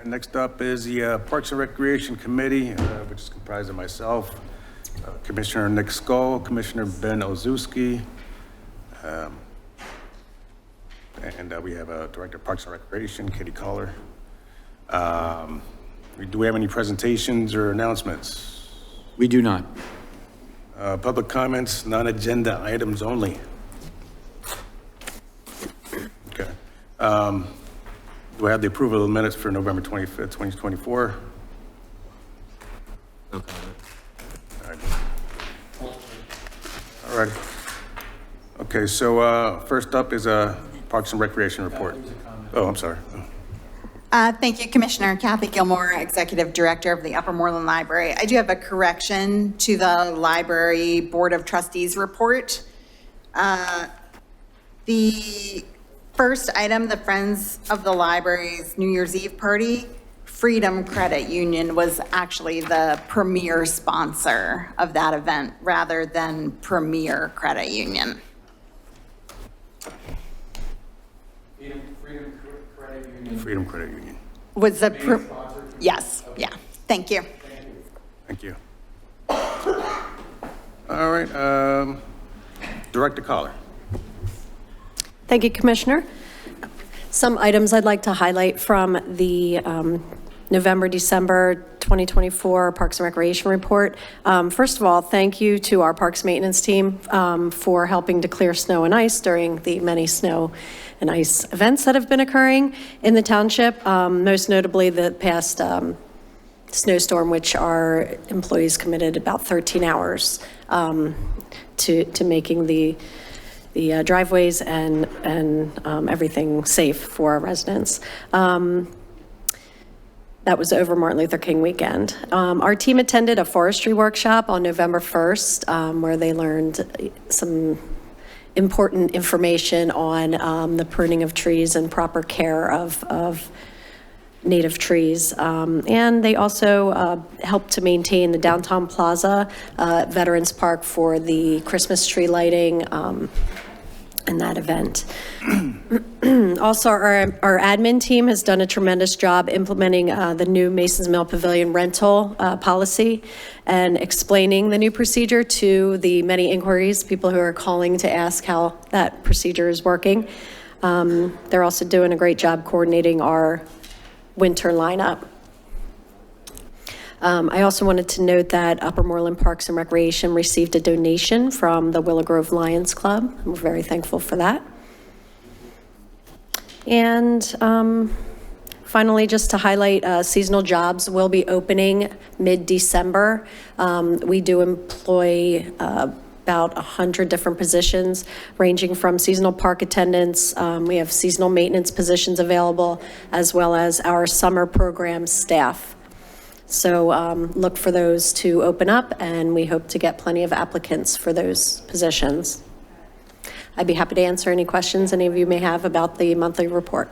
right, next up is the Parks and Recreation Committee, which is comprised of myself, Commissioner Nick Skull, Commissioner Ben Ozuski, and we have Director of Parks and Recreation, Katie Collar. Do we have any presentations or announcements? We do not. Public comments, non-agenda items only. Okay. Do I have the approval of the minutes for November 25th, 2024? No comment. All right. Okay, so first up is a Parks and Recreation report. Oh, I'm sorry. Thank you, Commissioner. Kathy Gilmore, Executive Director of the Upper Moreland Library. I do have a correction to the Library Board of Trustees report. The first item, the Friends of the Library's New Year's Eve party, Freedom Credit Union was actually the premier sponsor of that event rather than Premier Credit Union. Freedom Credit Union. Was the yes, yeah. Thank you. Thank you. All right, Director Collar. Thank you, Commissioner. Some items I'd like to highlight from the November, December 2024 Parks and Recreation report. First of all, thank you to our Parks Maintenance team for helping to clear snow and ice during the many snow and ice events that have been occurring in the township, most notably the past snowstorm, which our employees committed about 13 hours to making the driveways and everything safe for our residents. That was over Martin Luther King weekend. Our team attended a forestry workshop on November 1st, where they learned some important information on the pruning of trees and proper care of native trees. And they also helped to maintain the downtown plaza, Veterans Park, for the Christmas tree lighting in that event. Also, our admin team has done a tremendous job implementing the new Masons Mill Pavilion rental policy and explaining the new procedure to the many inquiries, people who are calling to ask how that procedure is working. They're also doing a great job coordinating our winter lineup. I also wanted to note that Upper Moreland Parks and Recreation received a donation from the Willow Grove Lions Club. We're very thankful for that. And finally, just to highlight, seasonal jobs will be opening mid-December. We do employ about 100 different positions, ranging from seasonal park attendants. We have seasonal maintenance positions available, as well as our summer program staff. So look for those to open up, and we hope to get plenty of applicants for those positions. I'd be happy to answer any questions any of you may have about the monthly report.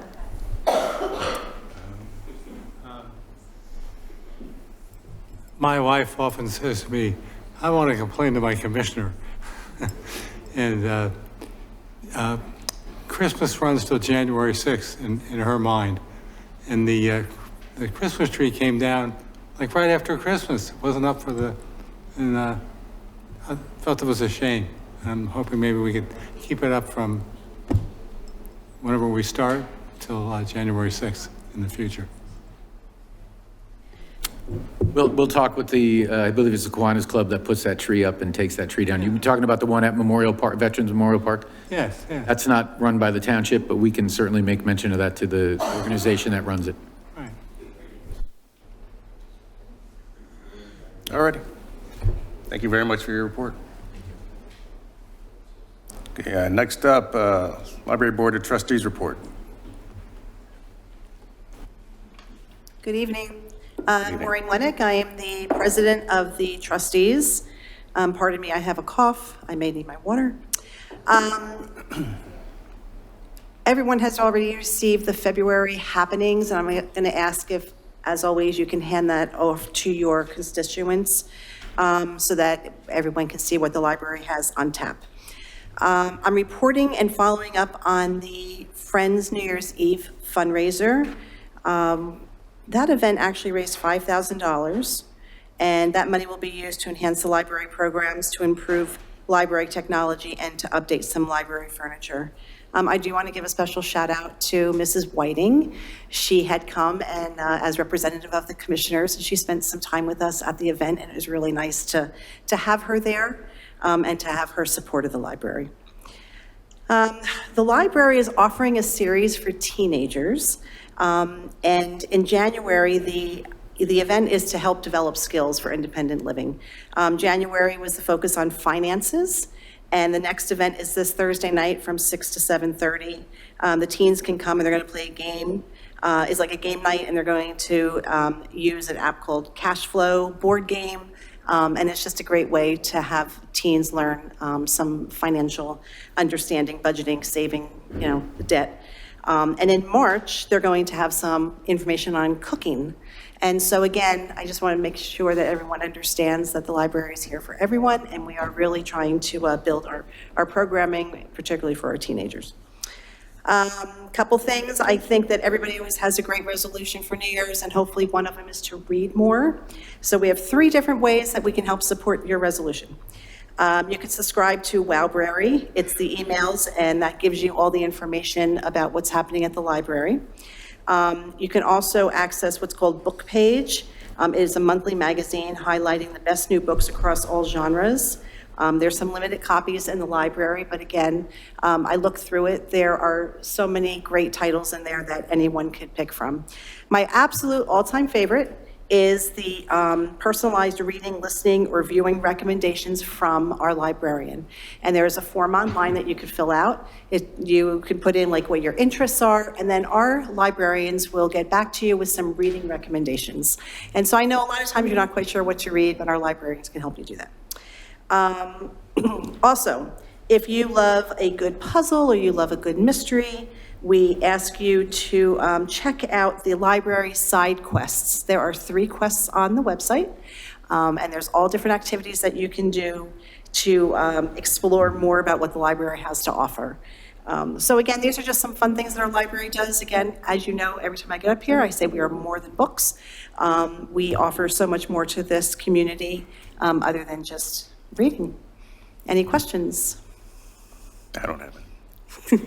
My wife often says to me, I want to complain to my commissioner. And Christmas runs till January 6th in her mind. And the Christmas tree came down like right after Christmas. It wasn't up for the, and I felt it was a shame. I'm hoping maybe we could keep it up from whenever we start till January 6th in the future. We'll talk with the, I believe it's the Kiwanis Club that puts that tree up and takes that tree down. You're talking about the one at Memorial Park, Veterans Memorial Park? Yes, yes. That's not run by the township, but we can certainly make mention of that to the organization that runs it. Right. All righty. Thank you very much for your report. Okay, next up, Library Board of Trustees report. Good evening. Maureen Lennick. I am the president of the trustees. Pardon me, I have a cough. I may need my water. Everyone has already received the February happenings, and I'm going to ask if, as always, you can hand that off to your constituents so that everyone can see what the library has on tap. I'm reporting and following up on the Friends New Year's Eve fundraiser. That event actually raised $5,000, and that money will be used to enhance the library programs, to improve library technology, and to update some library furniture. I do want to give a special shout out to Mrs. Whiting. She had come and as representative of the commissioners, and she spent some time with us at the event, and it was really nice to have her there and to have her support of the library. The library is offering a series for teenagers, and in January, the event is to help develop skills for independent living. January was the focus on finances, and the next event is this Thursday night from 6 to 7:30. The teens can come and they're going to play a game. It's like a game night, and they're going to use an app called Cash Flow board game. And it's just a great way to have teens learn some financial understanding, budgeting, saving, debt. And in March, they're going to have some information on cooking. And so again, I just want to make sure that everyone understands that the library is here for everyone, and we are really trying to build our programming, particularly for our teenagers. Couple things. I think that everybody always has a great resolution for New Year's, and hopefully one of them is to read more. So we have 3 different ways that we can help support your resolution. You can subscribe to Wowbrary. It's the emails, and that gives you all the information about what's happening at the library. You can also access what's called Book Page. It is a monthly magazine highlighting the best new books across all genres. There's some limited copies in the library, but again, I looked through it. There are so many great titles in there that anyone could pick from. My absolute all-time favorite is the personalized reading, listening, or viewing recommendations from our librarian. And there's a form online that you could fill out. You can put in like what your interests are, and then our librarians will get back to you with some reading recommendations. And so I know a lot of times you're not quite sure what to read, but our librarians can help you do that. Also, if you love a good puzzle or you love a good mystery, we ask you to check out the library side quests. There are 3 quests on the website, and there's all different activities that you can do to explore more about what the library has to offer. So again, these are just some fun things that our library does. Again, as you know, every time I get up here, I say we are more than books. We offer so much more to this community other than just reading. Any questions? I don't have it.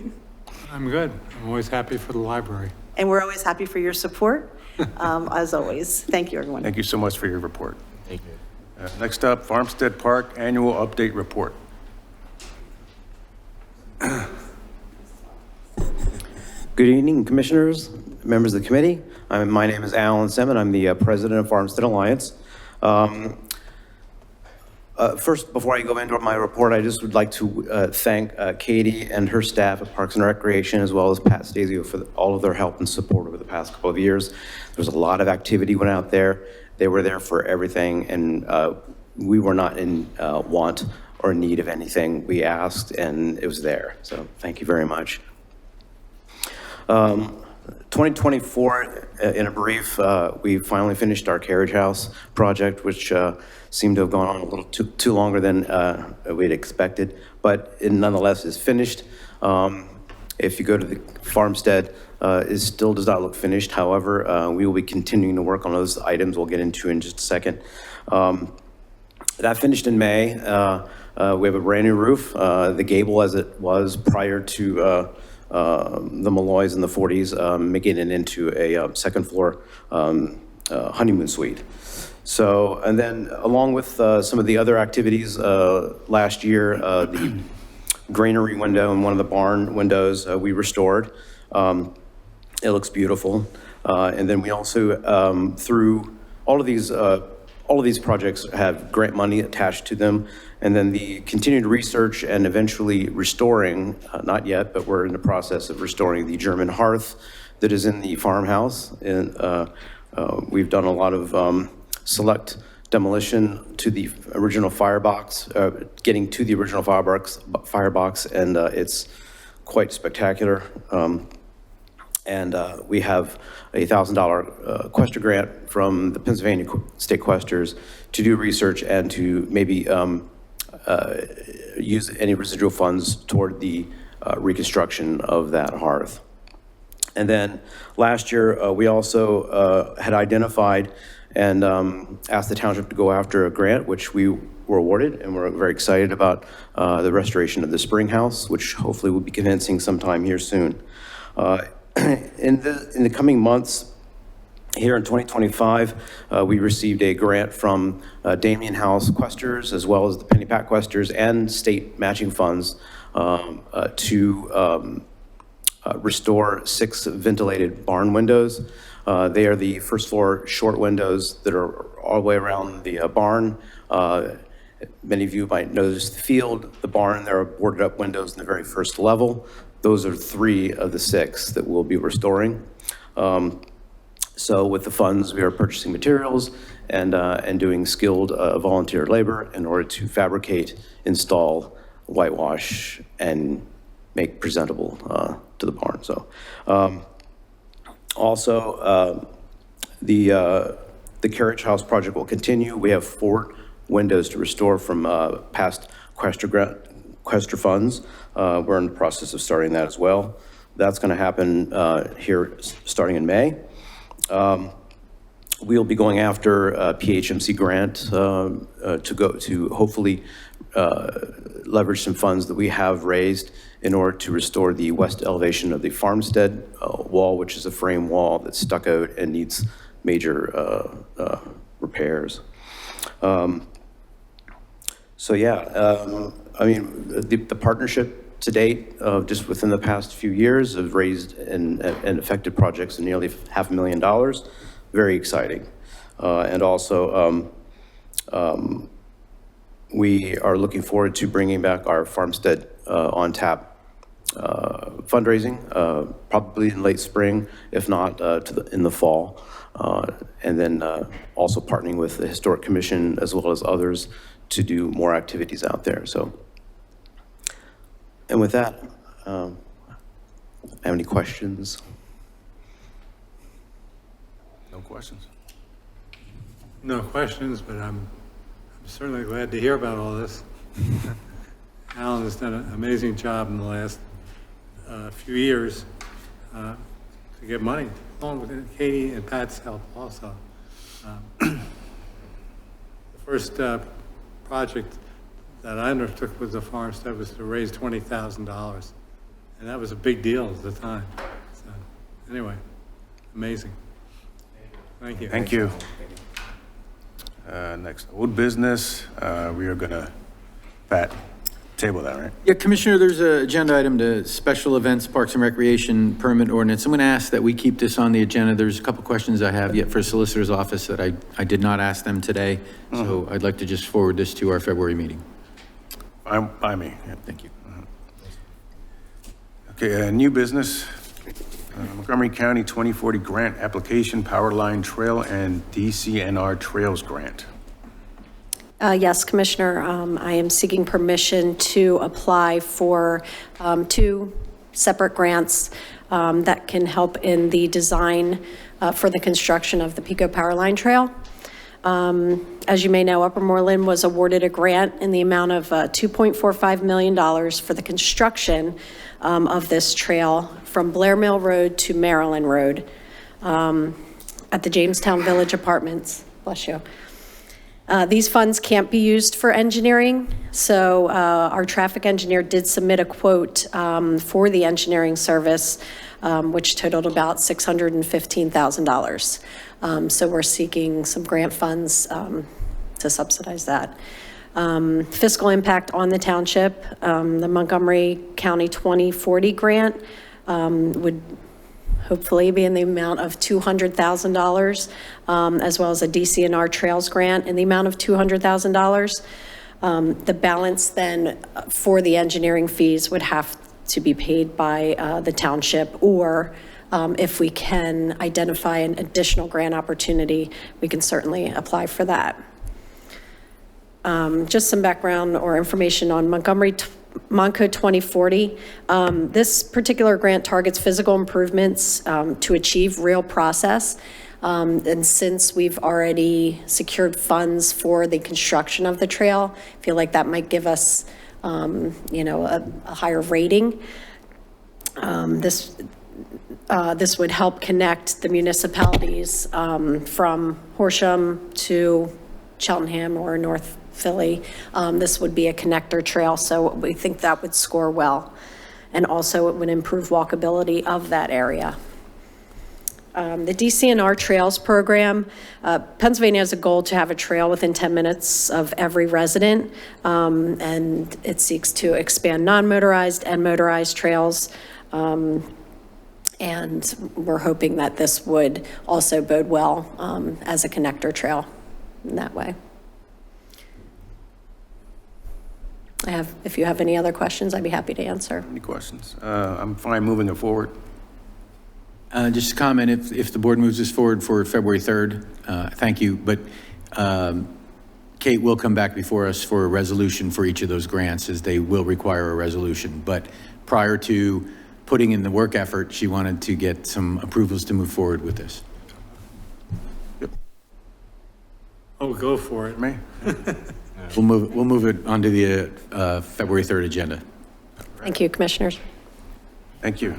I'm good. I'm always happy for the library. And we're always happy for your support, as always. Thank you, everyone. Thank you so much for your report. Thank you. Next up, Farmstead Park Annual Update Report. Good evening, commissioners, members of the committee. My name is Alan Semin. I'm the president of Farmstead Alliance. First, before I go into my report, I just would like to thank Katie and her staff at Parks and Recreation, as well as Pat Stasio, for all of their help and support over the past couple of years. There's a lot of activity went out there. They were there for everything, and we were not in want or need of anything. We asked, and it was there. So thank you very much. 2024, in a brief, we finally finished our carriage house project, which seemed to have gone on a little too longer than we'd expected, but it nonetheless is finished. If you go to the farmstead, it still does not look finished. However, we will be continuing to work on those items we'll get into in just a second. That finished in May. We have a brand new roof. The gable as it was prior to the Malloys in the 40s, making it into a second floor honeymoon suite. So, and then along with some of the other activities last year, the granary window and one of the barn windows we restored. It looks beautiful. And then we also, through all of these projects have grant money attached to them. And then the continued research and eventually restoring, not yet, but we're in the process of restoring the German hearth that is in the farmhouse. And we've done a lot of select demolition to the original firebox, getting to the original firebox, and it's quite spectacular. And we have a $1,000 Quester grant from the Pennsylvania State Questers to do research and to maybe use any residual funds toward the reconstruction of that hearth. And then last year, we also had identified and asked the township to go after a grant, which we were awarded, and we're very excited about the restoration of the spring house, which hopefully will be commencing sometime here soon. In the coming months, here in 2025, we received a grant from Damien House Questers, as well as the Pennypack Questers and state matching funds to restore 6 ventilated barn windows. They are the first floor short windows that are all the way around the barn. Many of you might notice the field, the barn, there are boarded up windows in the very first level. Those are 3 of the 6 that we'll be restoring. So with the funds, we are purchasing materials and doing skilled volunteer labor in order to fabricate, install, whitewash, and make presentable to the barn. So also the carriage house project will continue. We have 4 windows to restore from past Quester funds. We're in the process of starting that as well. That's going to happen here starting in May. We'll be going after a PHMC grant to hopefully leverage some funds that we have raised in order to restore the west elevation of the farmstead wall, which is a frame wall that's stuccoed and needs major repairs. So yeah, I mean, the partnership to date, just within the past few years, have raised and affected projects of nearly $500,000. Very exciting. And also, we are looking forward to bringing back our farmstead on tap fundraising, probably in late spring, if not in the fall. And then also partnering with the Historic Commission as well as others to do more activities out there. So, and with that, have any questions? No questions? No questions, but I'm certainly glad to hear about all this. Alan has done an amazing job in the last few years to get money, along with Katie and Pat's help also. The first project that I undertook with the farmstead was to raise $20,000, and that was a big deal at the time. So, anyway, amazing. Thank you. Thank you. Next, old business. We are gonna, Pat, table that, right? Yeah, Commissioner, there's an agenda item to special events, parks and recreation permit ordinance. I'm going to ask that we keep this on the agenda. There's a couple questions I have yet for Solicitor's Office that I did not ask them today. So I'd like to just forward this to our February meeting. By me. Yeah. Thank you. Okay, new business. Montgomery County 2040 Grant Application Power Line Trail and DCNR Trails Grant. Yes, Commissioner, I am seeking permission to apply for 2 separate grants that can help in the design for the construction of the Pico Power Line Trail. As you may know, Upper Moreland was awarded a grant in the amount of $2.45 million for the construction of this trail from Blair Mill Road to Maryland Road at the Jamestown Village Apartments. Bless you. These funds can't be used for engineering, so our traffic engineer did submit a quote for the engineering service, which totaled about $615,000. So we're seeking some grant funds to subsidize that. Fiscal impact on the township, the Montgomery County 2040 grant would hopefully be in the amount of $200,000, as well as a DCNR Trails grant in the amount of $200,000. The balance then for the engineering fees would have to be paid by the township, or if we can identify an additional grant opportunity, we can certainly apply for that. Just some background or information on Monco 2040. This particular grant targets physical improvements to achieve real process. And since we've already secured funds for the construction of the trail, I feel like that might give us, you know, a higher rating. This would help connect the municipalities from Horsham to Cheltenham or North Philly. This would be a connector trail, so we think that would score well. And also it would improve walkability of that area. The DCNR Trails Program, Pennsylvania has a goal to have a trail within 10 minutes of every resident, and it seeks to expand non-motorized and motorized trails. And we're hoping that this would also bode well as a connector trail in that way. If you have any other questions, I'd be happy to answer. Any questions? I'm fine moving it forward. Just a comment, if the board moves this forward for February 3rd, thank you, but Kate will come back before us for a resolution for each of those grants, as they will require a resolution. But prior to putting in the work effort, she wanted to get some approvals to move forward with this. Oh, go for it. Me? We'll move it onto the February 3rd agenda. Thank you, Commissioners. Thank you.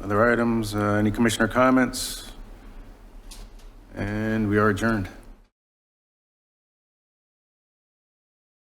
Other items, any commissioner comments? And we are adjourned.